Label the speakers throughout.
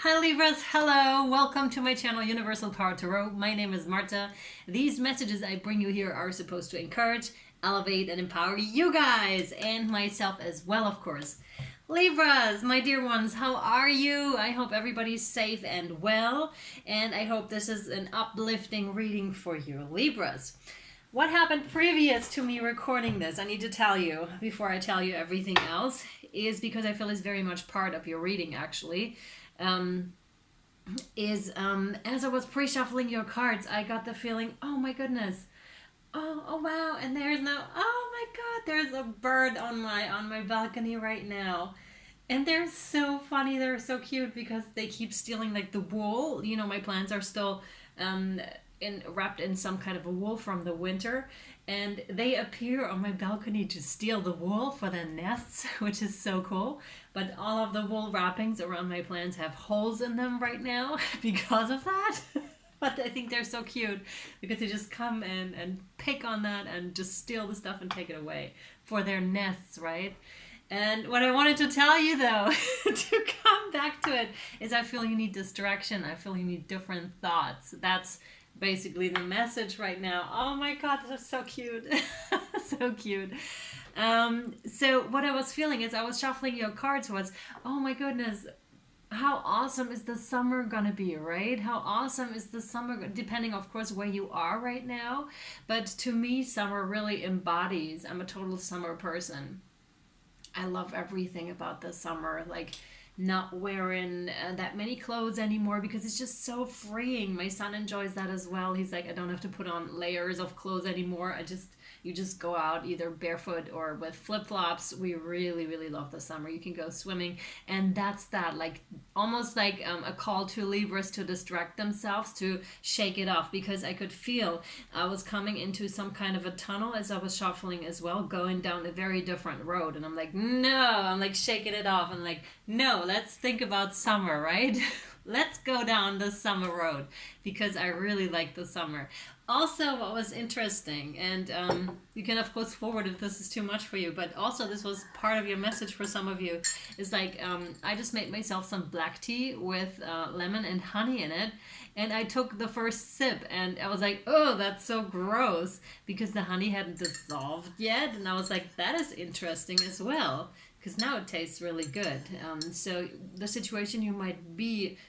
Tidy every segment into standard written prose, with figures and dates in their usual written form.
Speaker 1: Hi Libras, hello! Welcome to my channel Universal Power Tarot. My name is Marta. These messages I bring you here are supposed to encourage, elevate, and empower you guys and myself as well, of course. Libras, my dear ones, how are you? I hope everybody's safe and well, and I hope this is an uplifting reading for you, Libras. What happened previous to me recording this, I need to tell you, before I tell you everything else, is because I feel it's very much part of your reading, actually. As I was pre-shuffling your cards, I got the feeling, oh my goodness, oh wow, and there's no, oh my god, there's a bird on my balcony right now. And they're so funny, they're so cute because they keep stealing like the wool. You know, my plants are still wrapped in some kind of a wool from the winter, and they appear on my balcony to steal the wool for their nests, which is so cool. But all of the wool wrappings around my plants have holes in them right now because of that. But I think they're so cute because they just come and pick on that and just steal the stuff and take it away for their nests, right? And what I wanted to tell you, though, to come back to it, is I feel you need distraction. I feel you need different thoughts. That's basically the message right now. Oh my god, they're so cute. So cute. So what I was feeling as I was shuffling your cards was, oh my goodness, how awesome is the summer gonna be, right? How awesome is the summer, depending of course where you are right now. But to me, summer really embodies, I'm a total summer person. I love everything about the summer, like not wearing that many clothes anymore because it's just so freeing. My son enjoys that as well. He's like, I don't have to put on layers of clothes anymore. You just go out either barefoot or with flip-flops. We really, really love the summer. You can go swimming, and that's that, like almost like a call to Libras to distract themselves, to shake it off, because I could feel I was coming into some kind of a tunnel as I was shuffling as well, going down a very different road, and I'm like, no, I'm like shaking it off. I'm like, no, let's think about summer, right? Let's go down the summer road because I really like the summer. Also, what was interesting, and you can of course forward if this is too much for you, but also this was part of your message for some of you, is like, I just made myself some black tea with lemon and honey in it, and I took the first sip and I was like, oh, that's so gross, because the honey hadn't dissolved yet, and I was like, that is interesting as well, because now it tastes really good. So the situation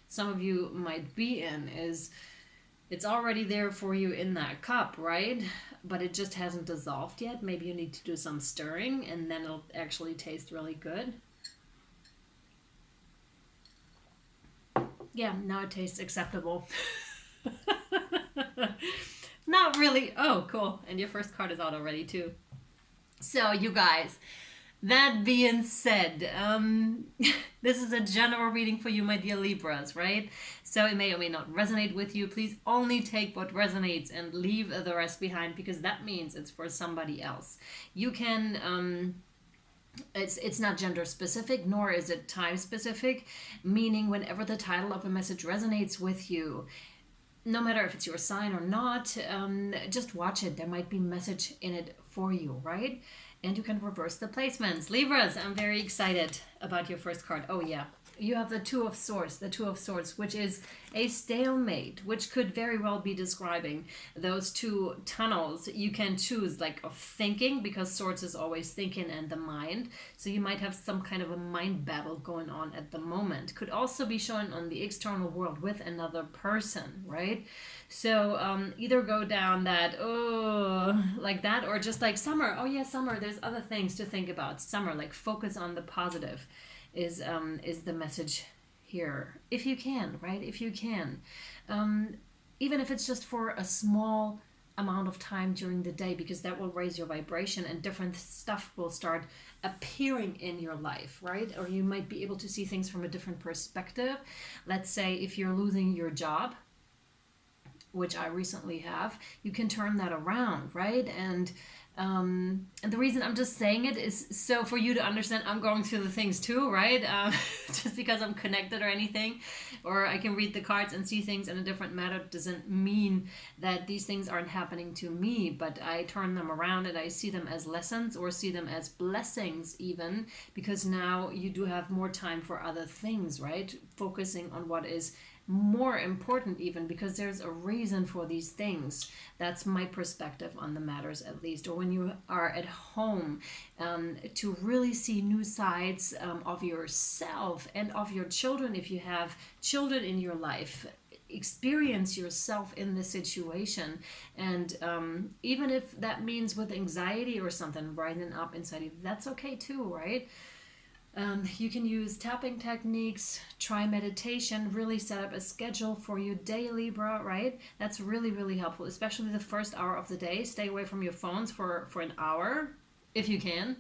Speaker 1: some of you might be in, is it's already there for you in that cup, right? But it just hasn't dissolved yet. Maybe you need to do some stirring, and then it'll actually taste really good. Yeah, now it tastes acceptable. Not really. Oh, cool. And your first card is out already too. So you guys, that being said, this is a general reading for you, my dear Libras, right? So it may or may not resonate with you. Please only take what resonates and leave the rest behind, because that means it's for somebody else. You can, it's not gender specific, nor is it time specific, meaning whenever the title of a message resonates with you, no matter if it's your sign or not, just watch it. There might be message in it for you, right? And you can reverse the placements. Libras, I'm very excited about your first card. Oh yeah, you have the Two of Swords, which is a stalemate, which could very well be describing those two tunnels you can choose, like of thinking, because Swords is always thinking and the mind. So you might have some kind of a mind battle going on at the moment. Could also be shown on the external world with another person, right? So either go down that, oh, like that, or just like summer. Oh yeah, summer. There's other things to think about. Summer, like focus on the positive, is the message here. If you can, right? If you can, even if it's just for a small amount of time during the day, because that will raise your vibration and different stuff will start appearing in your life, right? Or you might be able to see things from a different perspective. Let's say if you're losing your job, which I recently have, you can turn that around, right? And And the reason I'm just saying it is so for you to understand I'm going through the things too, right? Just because I'm connected or anything, or I can read the cards and see things in a different manner doesn't mean that these things aren't happening to me, but I turn them around and I see them as lessons or see them as blessings even, because now you do have more time for other things, right? Focusing on what is more important even, because there's a reason for these things. That's my perspective on the matters, at least. Or when you are at home, to really see new sides of yourself and of your children, if you have children in your life, experience yourself in this situation. And even if that means with anxiety or something rising up inside you, that's okay too, right? You can use tapping techniques, try meditation, really set up a schedule for your day, Libra, right? That's really, really helpful, especially the first hour of the day. Stay away from your phones for an hour, if you can,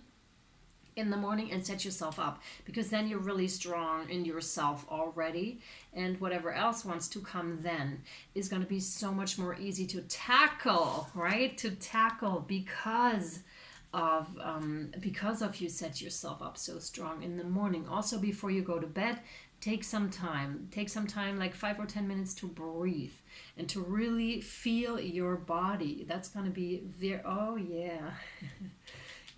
Speaker 1: in the morning, and set yourself up, because then you're really strong in yourself already, and whatever else wants to come then is going to be so much more easy to tackle, right? To tackle because of you set yourself up so strong in the morning. Also, before you go to bed, take some time, like 5 or 10 minutes to breathe and to really feel your body. That's going to be very, oh yeah.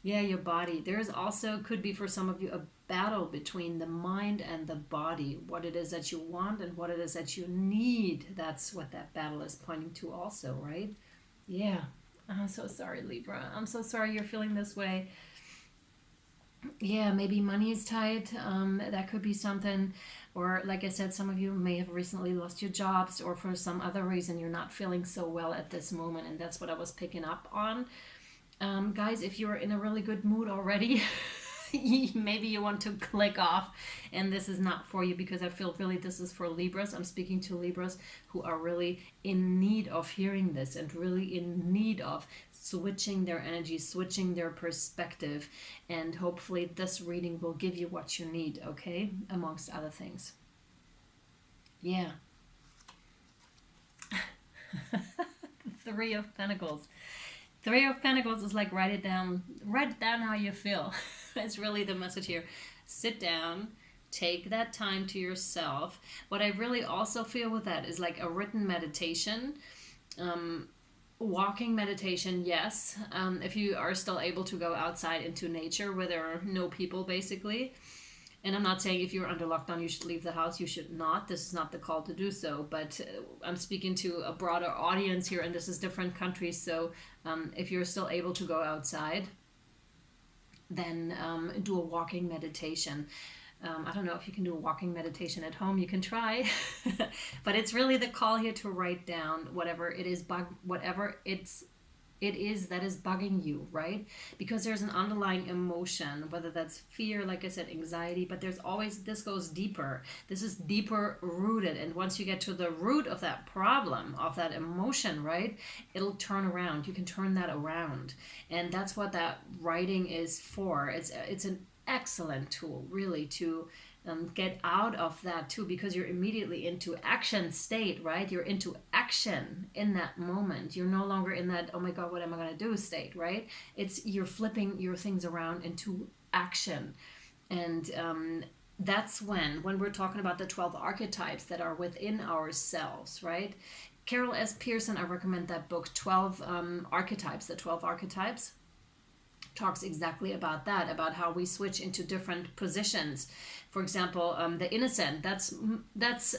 Speaker 1: Yeah, your body. There's also, could be for some of you, a battle between the mind and the body, what it is that you want and what it is that you need. That's what that battle is pointing to also, right? Yeah. I'm so sorry, Libra. I'm so sorry you're feeling this way. Yeah, maybe money is tight. That could be something. Or, like I said, some of you may have recently lost your jobs, or for some other reason you're not feeling so well at this moment. And that's what I was picking up on. Guys, if you're in a really good mood already, maybe you want to click off and this is not for you, because I feel really this is for Libras. I'm speaking to Libras who are really in need of hearing this and really in need of switching their energy, switching their perspective, and hopefully this reading will give you what you need, okay, amongst other things. Yeah. Three of Pentacles. Three of Pentacles is like write down how you feel. It's really the message here. Sit down, take that time to yourself. What I really also feel with that is like a written meditation, walking meditation, yes. If you are still able to go outside into nature where there are no people, basically. And I'm not saying if you're under lockdown you should leave the house. You should not. This is not the call to do so. But I'm speaking to a broader audience here, and this is different countries. So if you're still able to go outside, then do a walking meditation. I don't know if you can do a walking meditation at home. You can try. But it's really the call here to write down whatever it is, it is that is bugging you, right? Because there's an underlying emotion, whether that's fear, like I said, anxiety, but there's always, this goes deeper. This is deeper rooted. And once you get to the root of that problem, of that emotion, right, it'll turn around. You can turn that around. And that's what that writing is for. It's an excellent tool, really, to get out of that too, because you're immediately into action state, right? You're into action in that moment. You're no longer in that, oh my God, what am I going to do state, right? It's, you're flipping your things around into action. And that's when we're talking about the 12 archetypes that are within ourselves, right? Carol S. Pearson, I recommend that book, 12 Archetypes, the 12 Archetypes. Talks exactly about that, about how we switch into different positions. For example, the innocent, that's most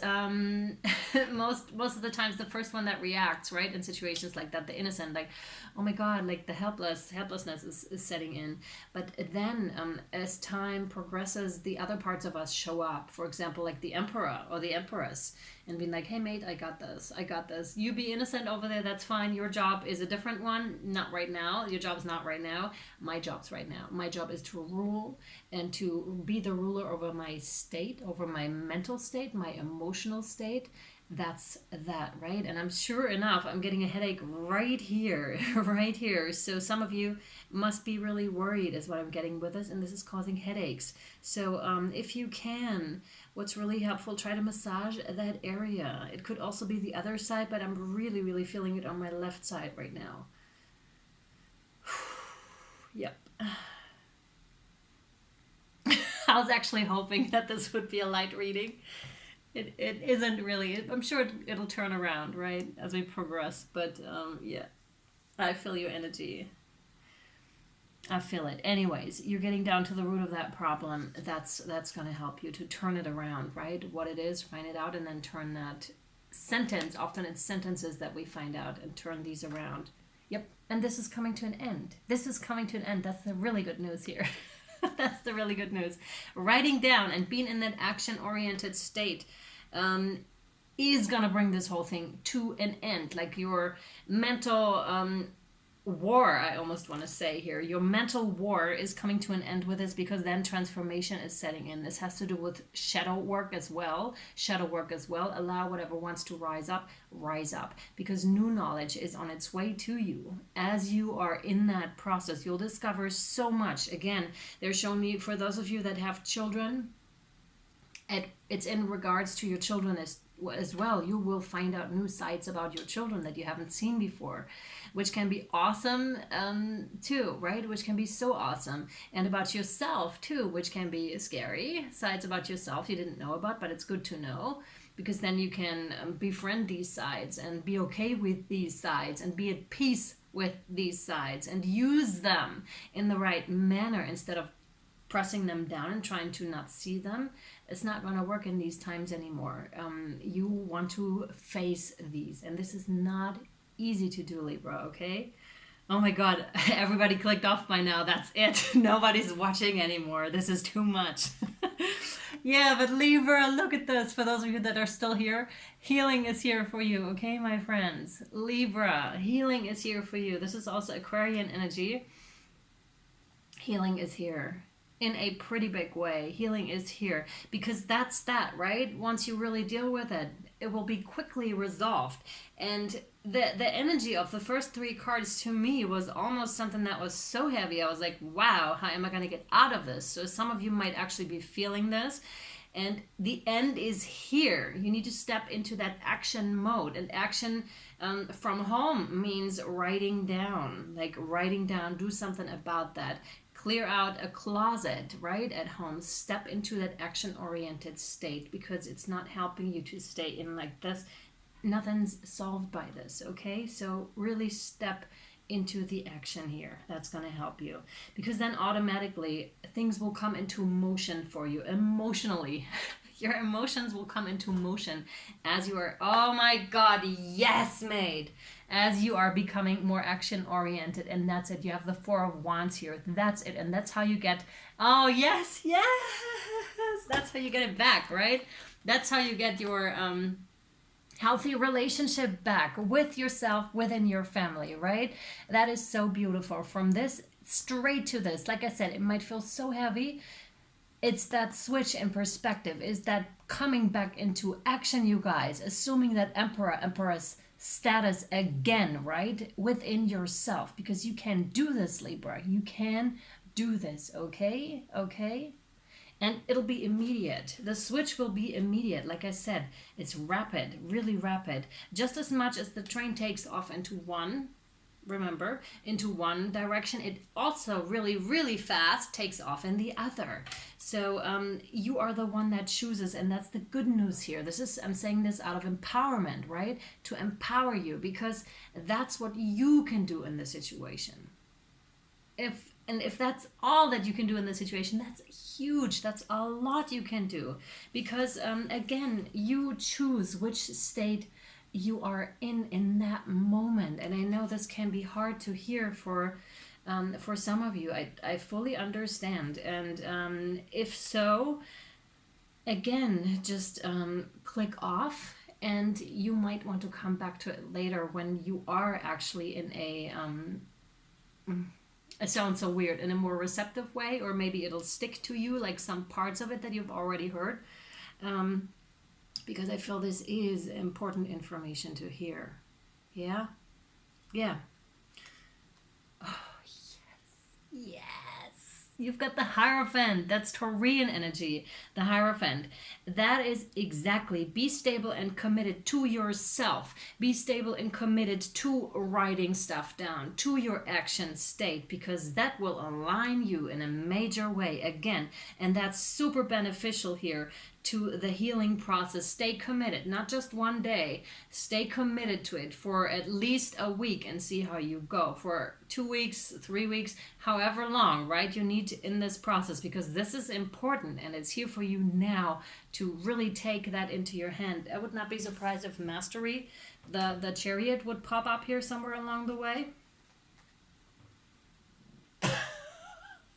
Speaker 1: of the times the first one that reacts, right, in situations like that. The innocent, like, oh my God, like the helplessness is setting in. But then as time progresses, the other parts of us show up. For example, like the emperor or the empress, and being like, hey mate, I got this. You be innocent over there, that's fine. Your job is a different one, not right now. Your job's not right now. My job's right now. My job is to rule and to be the ruler over my state, over my mental state, my emotional state. That's that, right? And I'm sure enough, I'm getting a headache right here, right here. So some of you must be really worried is what I'm getting with this, and this is causing headaches. So if you can, what's really helpful, try to massage that area. It could also be the other side, but I'm really, really feeling it on my left side right now. Yep. I was actually hoping that this would be a light reading. It isn't really. I'm sure it'll turn around, right, as we progress. But yeah, I feel your energy. I feel it. Anyways, you're getting down to the root of that problem. That's going to help you to turn it around, right? What it is, find it out, and then turn that sentence. Often it's sentences that we find out and turn these around. Yep. And this is coming to an end. This is coming to an end. That's the really good news here. That's the really good news. Writing down and being in that action-oriented state is going to bring this whole thing to an end. Like your mental war, I almost want to say here, your mental war is coming to an end with this, because then transformation is setting in. This has to do with shadow work as well. Allow whatever wants to rise up, because new knowledge is on its way to you. As you are in that process, you'll discover so much. Again, they're showing me, for those of you that have children, it's in regards to your children as well. You will find out new sides about your children that you haven't seen before, which can be awesome too, right? Which can be so awesome. And about yourself too, which can be scary. Sides about yourself you didn't know about, but it's good to know, because then you can befriend these sides and be okay with these sides and be at peace with these sides and use them in the right manner instead of pressing them down and trying to not see them. It's not going to work in these times anymore. You want to face these, and this is not easy to do, Libra, okay? Oh my God, everybody clicked off by now. That's it. Nobody's watching anymore. This is too much. Yeah, but Libra, look at this. For those of you that are still here, healing is here for you, okay, my friends? Libra, healing is here for you. This is also Aquarian energy. Healing is here. In a pretty big way. Healing is here, because that's that, right? Once you really deal with it, it will be quickly resolved. And the energy of the first three cards to me was almost something that was so heavy. I was like, wow, how am I going to get out of this? So some of you might actually be feeling this. And the end is here. You need to step into that action mode. And action from home means writing down. Like writing down, do something about that. Clear out a closet, right, at home. Step into that action-oriented state, because it's not helping you to stay in like this. Nothing's solved by this, okay? So really step into the action here. That's going to help you, because then automatically things will come into motion for you emotionally. Your emotions will come into motion as you are, oh my God, yes, maid. As you are becoming more action oriented, and that's it. You have the Four of Wands here. That's it. And that's how you get, oh yes, yes. That's how you get it back, right? That's how you get your healthy relationship back with yourself, within your family, right? That is so beautiful. From this straight to this, like I said, it might feel so heavy. It's that switch in perspective, is that coming back into action, you guys, assuming that Emperor, Empress status again, right, within yourself, because you can do this, Libra. You can do this, okay? Okay? And it'll be immediate. The switch will be immediate. Like I said, it's rapid, really rapid. Just as much as the train takes off into one, remember, into one direction, it also really, really fast takes off in the other. So you are the one that chooses, and that's the good news here. This is, I'm saying this out of empowerment, right? To empower you, because that's what you can do in the situation. If that's all that you can do in this situation, that's huge. That's a lot you can do, because again, you choose which state you are in that moment. And I know this can be hard to hear for some of you. I fully understand. And if so, again, just click off, and you might want to come back to it later when you are actually in a it sounds so weird, in a more receptive way, or maybe it'll stick to you, like some parts of it that you've already heard. Because I feel this is important information to hear. Yeah? Yeah. Oh, yes. Yes. You've got the Hierophant. That's Taurian energy. The Hierophant. That is exactly, be stable and committed to yourself. Be stable and committed to writing stuff down, to your action state, because that will align you in a major way again. And that's super beneficial here to the healing process. Stay committed, not just one day. Stay committed to it for at least a week and see how you go. For 2 weeks, 3 weeks, however long, right? You need to, in this process, because this is important and it's here for you now to really take that into your hand. I would not be surprised if Mastery, the Chariot, would pop up here somewhere along the way.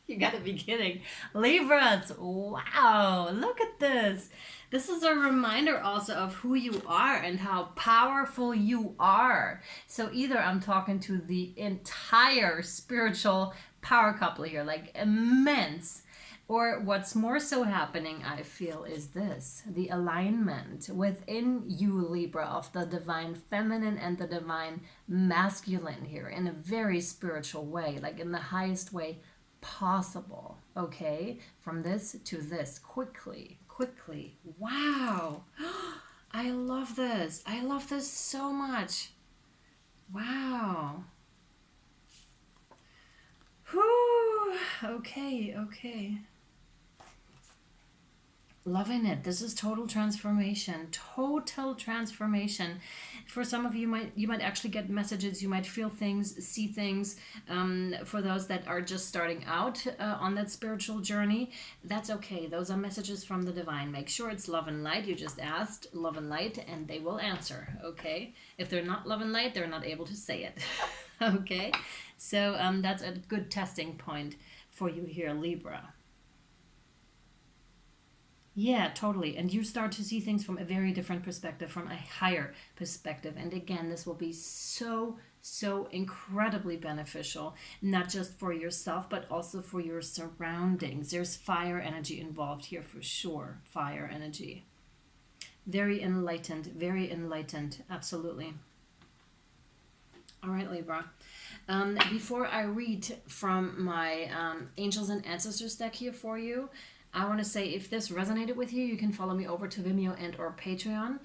Speaker 1: You gotta be kidding. Libras, wow, look at this. This is a reminder also of who you are and how powerful you are. So either I'm talking to the entire spiritual power couple here, like immense, or what's more so happening, I feel, is this, the alignment within you, Libra, of the divine feminine and the divine masculine here in a very spiritual way, like in the highest way possible. Okay, from this to this, quickly. Wow. I love this. I love this so much. Wow. Whew. Okay. Loving it. This is total transformation. For some of you, you might actually get messages. You might feel things, see things. For those that are just starting out on that spiritual journey, that's okay. Those are messages from the divine. Make sure it's love and light. You just asked love and light, and they will answer. Okay. If they're not love and light, they're not able to say it. Okay. So that's a good testing point for you here, Libra. Yeah, totally. And you start to see things from a very different perspective, from a higher perspective. And again, this will be so incredibly beneficial, not just for yourself, but also for your surroundings. There's fire energy involved here for sure. Fire energy. Very enlightened. Absolutely. All right, Libra. Before I read from my Angels and Ancestors deck here for you, I want to say, if this resonated with you, you can follow me over to Vimeo and or Patreon,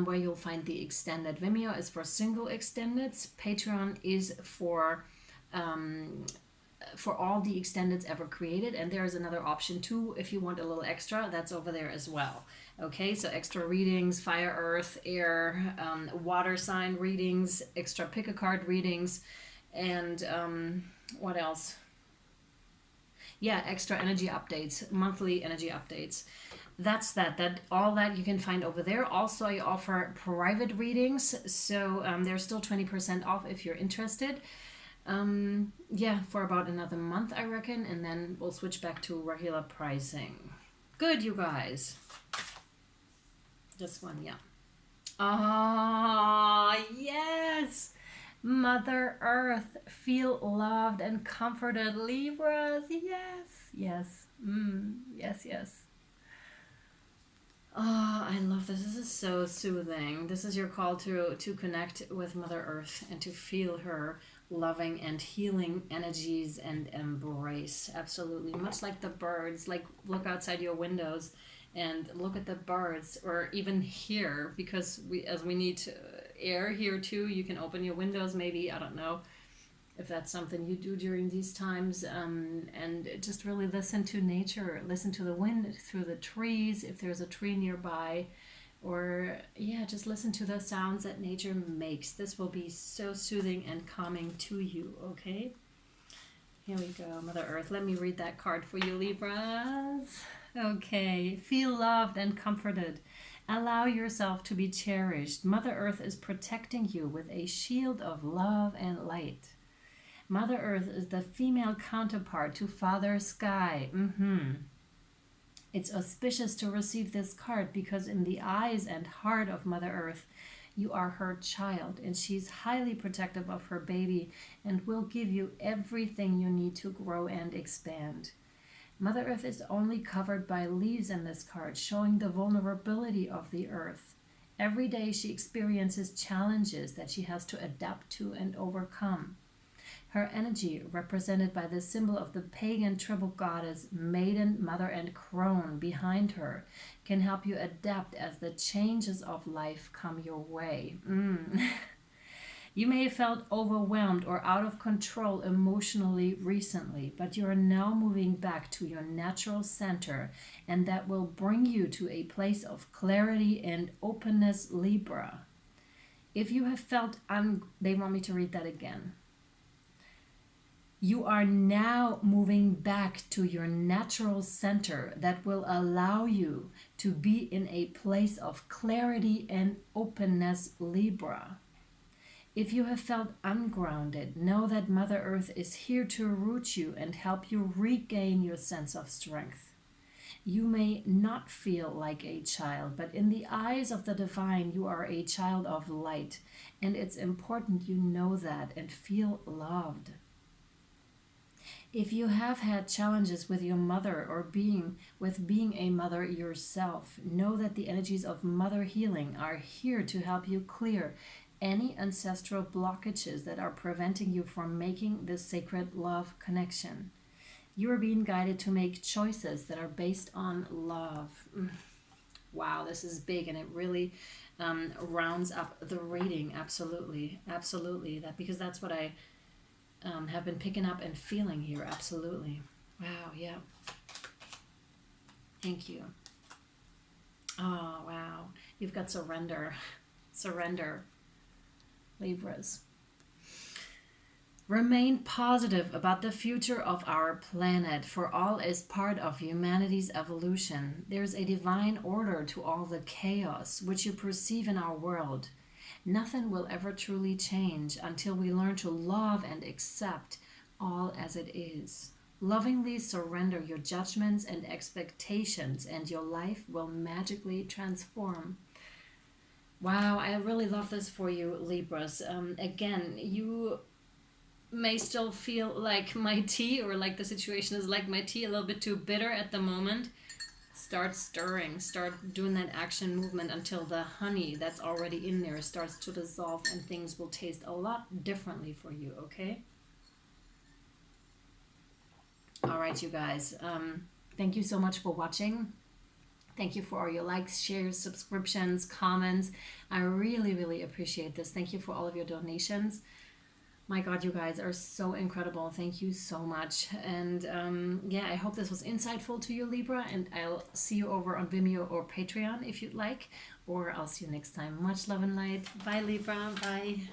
Speaker 1: where you'll find the extended. Vimeo is for single extendeds. Patreon is for all the extendeds ever created. And there is another option too, if you want a little extra, that's over there as well. Okay, so extra readings, fire, earth, air, water sign readings, extra pick a card readings, and what else? Yeah, extra energy updates, monthly energy updates. That's that all that you can find over there. Also, I offer private readings, so there's still 20% off if you're interested. Yeah, for about another month, I reckon, and then we'll switch back to regular pricing. Good, you guys. This one, yeah. Ah, yes. Mother Earth, feel loved and comforted, Libras. Yes. Yes. Oh, I love this. This is so soothing. This is your call to connect with Mother Earth and to feel her loving and healing energies and embrace. Absolutely. Much like the birds, like look outside your windows and look at the birds, or even here, because we need air here too. You can open your windows, maybe, I don't know if that's something you do during these times, and just really listen to nature, listen to the wind through the trees, if there's a tree nearby, or yeah, just listen to the sounds that nature makes. This will be so soothing and calming to you. Okay, here we go. Mother Earth, let me read that card for you, Libras. Okay, feel loved and comforted. Allow yourself to be cherished. Mother Earth is protecting you with a shield of love and light. Mother Earth is the female counterpart to Father Sky. It's auspicious to receive this card because in the eyes and heart of Mother Earth, you are her child, and she's highly protective of her baby and will give you everything you need to grow and expand. Mother Earth is only covered by leaves in this card, showing the vulnerability of the earth. Every day she experiences challenges that she has to adapt to and overcome. Her energy, represented by the symbol of the pagan triple goddess, maiden, mother, and crone behind her, can help you adapt as the changes of life come your way. You may have felt overwhelmed or out of control emotionally recently, but you are now moving back to your natural center, and that will bring you to a place of clarity and openness, Libra. If you have felt, they want me to read that again. You are now moving back to your natural center that will allow you to be in a place of clarity and openness, Libra. If you have felt ungrounded, know that Mother Earth is here to root you and help you regain your sense of strength. You may not feel like a child, but in the eyes of the divine, you are a child of light, and it's important you know that and feel loved. If you have had challenges with your mother or being a mother yourself, know that the energies of mother healing are here to help you clear any ancestral blockages that are preventing you from making this sacred love connection. You are being guided to make choices that are based on love. Wow, this is big, and it really rounds up the reading. Absolutely, absolutely. Because that's what I have been picking up and feeling here. Absolutely. Wow, yeah. Thank you. Oh, wow. You've got surrender. Surrender. Libras. Remain positive about the future of our planet, for all is part of humanity's evolution. There's a divine order to all the chaos which you perceive in our world. Nothing will ever truly change until we learn to love and accept all as it is. Lovingly surrender your judgments and expectations, and your life will magically transform. Wow, I really love this for you, Libras. Again, you may still feel like my tea, or like the situation is like my tea, a little bit too bitter at the moment. Start stirring, start doing that action movement until the honey that's already in there starts to dissolve, and things will taste a lot differently for you, okay? All right, you guys. Thank you so much for watching. Thank you for all your likes, shares, subscriptions, comments. I really, really appreciate this. Thank you for all of your donations. My God, you guys are so incredible. Thank you so much. And yeah, I hope this was insightful to you, Libra. And I'll see you over on Vimeo or Patreon if you'd like. Or I'll see you next time. Much love and light. Bye, Libra. Bye.